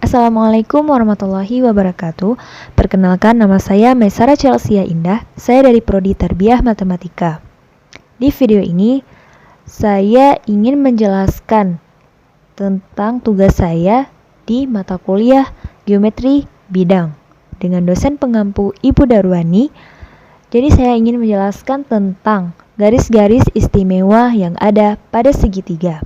Assalamualaikum warahmatullahi wabarakatuh. Perkenalkan, nama saya Maisara Chelsea Indah. Saya dari Prodi Tarbiyah Matematika. Di video ini, saya ingin menjelaskan tentang tugas saya di mata kuliah Geometri Bidang dengan dosen pengampu Ibu Darwani. Jadi saya ingin menjelaskan tentang garis-garis istimewa yang ada pada segitiga.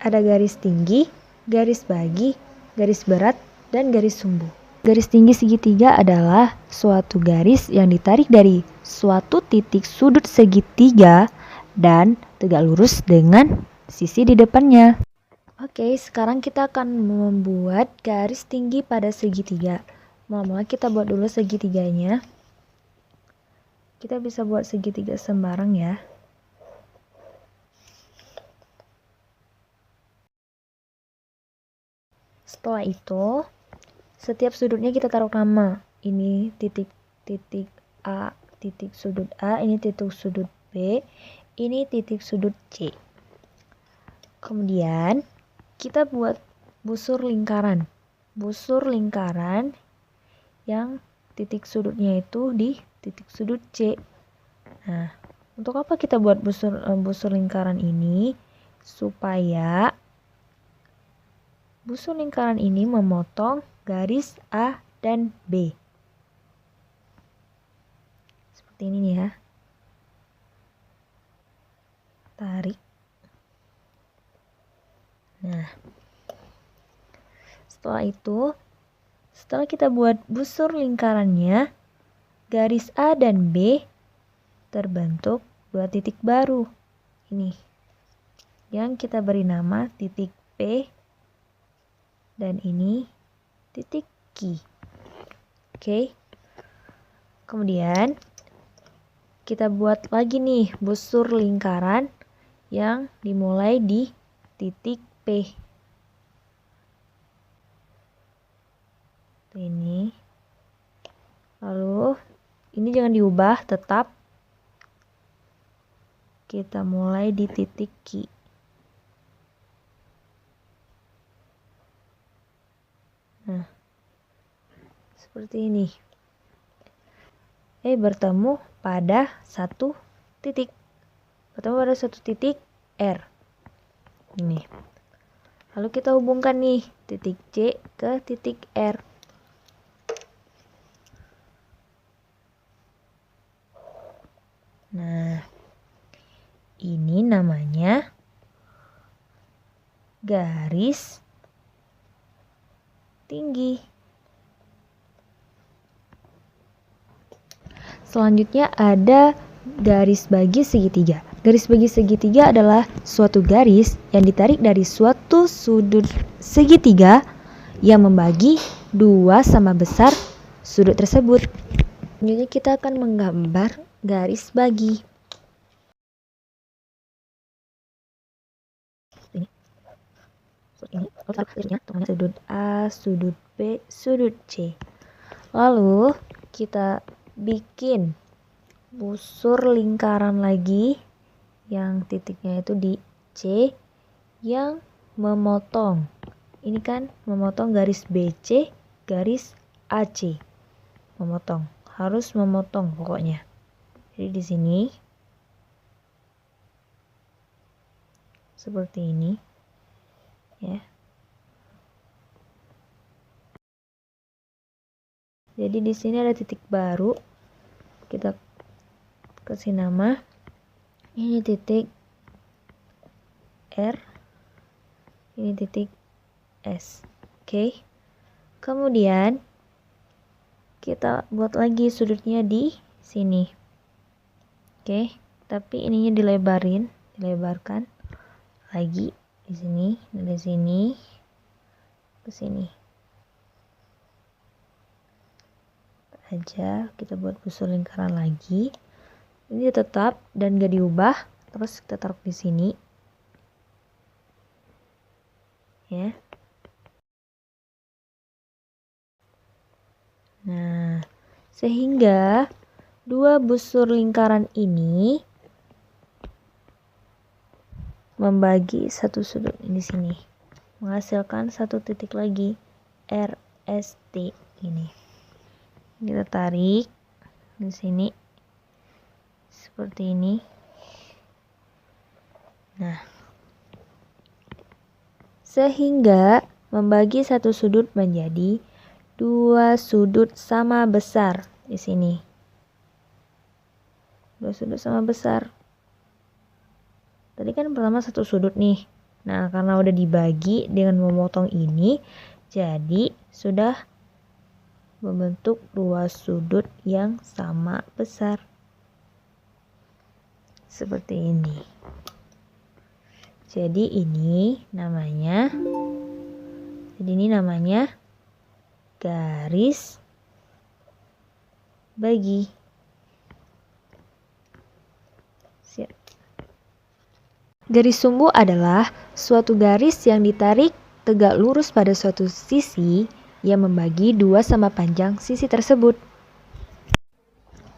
Ada garis tinggi, garis bagi, garis berat, dan garis sumbu. Garis tinggi segitiga adalah suatu garis yang ditarik dari suatu titik sudut segitiga dan tegak lurus dengan sisi di depannya. Oke, sekarang kita akan membuat garis tinggi pada segitiga. Mula-mula kita buat dulu segitiganya. Kita bisa buat segitiga sembarang ya. Setelah itu, setiap sudutnya kita taruh nama. Ini titik A, titik sudut A, ini titik sudut B, ini titik sudut C. Kemudian, kita buat busur lingkaran. Busur lingkaran yang titik sudutnya itu di titik sudut C. Nah, untuk apa kita buat busur lingkaran ini? Supaya busur lingkaran ini memotong garis A dan B. Seperti ini nih ya. Tarik. Nah. Setelah kita buat busur lingkarannya, garis A dan B terbentuk dua titik baru. Ini. Yang kita beri nama titik P dan ini titik Q. Oke. Kemudian kita buat lagi nih busur lingkaran yang dimulai di titik P. Ini. Lalu ini jangan diubah, tetap kita mulai di titik Q. Nah, seperti ini. Bertemu pada satu titik. Bertemu pada satu titik R. Ini. Lalu kita hubungkan nih titik C ke titik R. Nah, ini namanya garis tinggi. Selanjutnya ada garis bagi segitiga. Garis bagi segitiga adalah suatu garis yang ditarik dari suatu sudut segitiga yang membagi dua sama besar sudut tersebut. Selanjutnya kita akan menggambar garis bagi. Ini sudut A, sudut B, sudut C. Lalu kita bikin busur lingkaran lagi yang titiknya itu di C yang memotong. Ini kan memotong garis BC, garis AC. Memotong, harus memotong pokoknya. Jadi di sini seperti ini. Ya. Jadi di sini ada titik baru. Kita kasih nama. Ini titik R. Ini titik S. Oke. Kemudian kita buat lagi sudutnya di sini. Oke, tapi ininya dilebarkan lagi. Di sini, dari sini ke sini aja. Kita buat busur lingkaran lagi. Ini tetap dan gak diubah. Terus kita taruh di sini ya. Nah, sehingga dua busur lingkaran ini membagi satu sudut di sini, menghasilkan satu titik lagi. RST ini. Kita tarik di sini seperti ini. Nah, sehingga membagi satu sudut menjadi dua sudut sama besar di sini. Dua sudut sama besar. Tadi kan pertama satu sudut nih. Nah, karena udah dibagi dengan memotong ini, jadi sudah membentuk dua sudut yang sama besar. Seperti ini. Jadi ini namanya garis bagi. Garis sumbu adalah suatu garis yang ditarik tegak lurus pada suatu sisi yang membagi dua sama panjang sisi tersebut.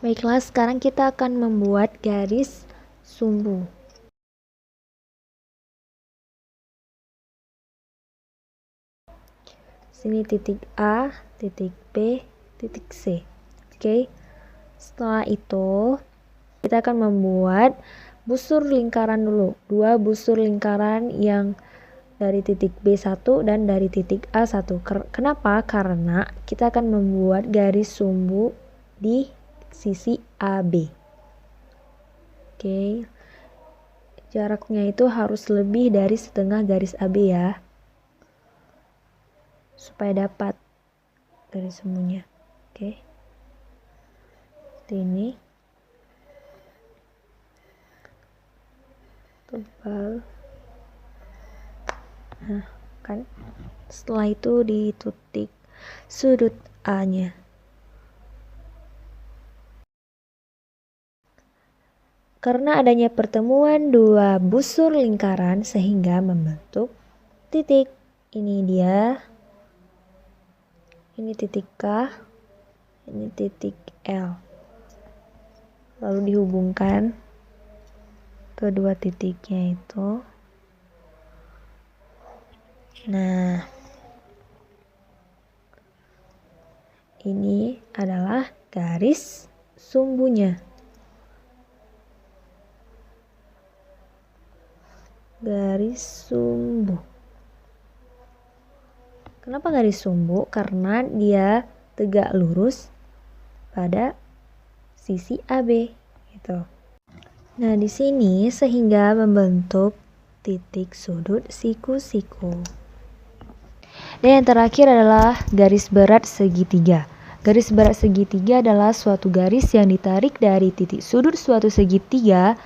Baiklah, sekarang kita akan membuat garis sumbu. Sini titik A, titik B, titik C. Oke. Setelah itu, kita akan membuat busur lingkaran dulu. Dua busur lingkaran yang dari titik B1 dan dari titik A1. Kenapa? Karena kita akan membuat garis sumbu di sisi AB. Oke. Jaraknya itu harus lebih dari setengah garis AB ya. Supaya dapat garis sumbunya. Oke. Seperti ini. Tebal. Nah, kan setelah itu dititik sudut A-nya. Karena adanya pertemuan dua busur lingkaran sehingga membentuk titik. Ini dia. Ini titik K. Ini titik L. Lalu dihubungkan kedua titiknya itu. Nah, ini adalah garis sumbunya. Garis sumbu. Kenapa garis sumbu? Karena dia tegak lurus pada sisi AB gitu. Nah, di sini sehingga membentuk titik sudut siku-siku. Dan yang terakhir adalah garis berat segitiga. Garis berat segitiga adalah suatu garis yang ditarik dari titik sudut suatu segitiga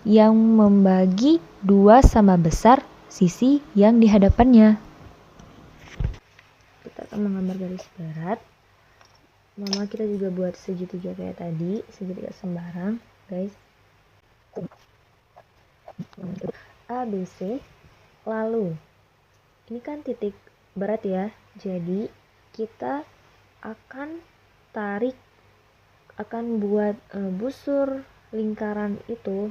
yang membagi dua sama besar sisi yang di hadapannya. Kita akan menggambar garis berat. Mama kita juga buat segitiga kayak tadi, segitiga sembarang, guys. A, B, C. Lalu ini kan titik berat ya, jadi kita akan buat busur lingkaran itu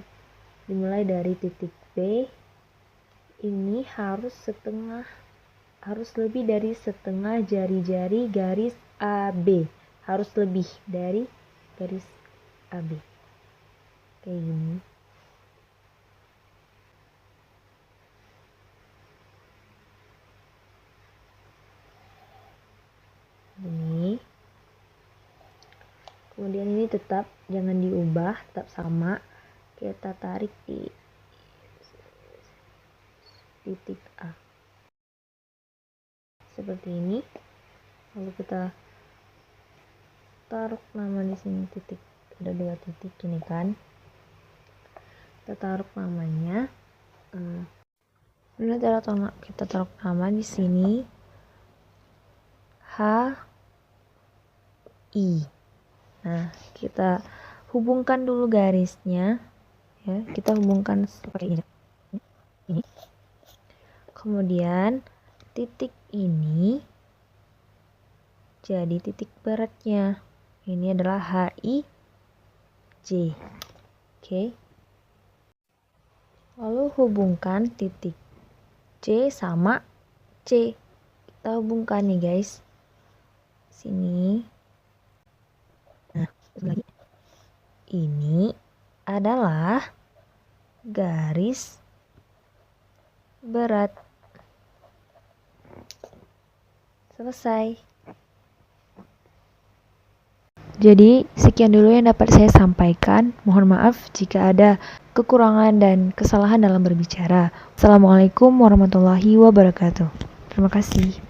dimulai dari titik B. Ini harus lebih dari setengah jari-jari garis AB, harus lebih dari garis AB kayak gini. Ini. Kemudian ini tetap jangan diubah, tetap sama. Kita tarik di titik A. Seperti ini. Lalu kita taruh nama di sini titik. Ada dua titik ini kan. Kita taruh namanya. Kita taruh nama di sini. HI. Nah, kita hubungkan dulu garisnya ya. Kita hubungkan seperti ini. Kemudian titik ini jadi titik beratnya. Ini adalah HIJ. Oke. Lalu hubungkan titik C sama C. Kita hubungkan nih guys. Sini. Nah, lagi. Ini adalah garis berat. Selesai. Jadi, sekian dulu yang dapat saya sampaikan. Mohon maaf jika ada kekurangan dan kesalahan dalam berbicara. Assalamualaikum warahmatullahi wabarakatuh. Terima kasih.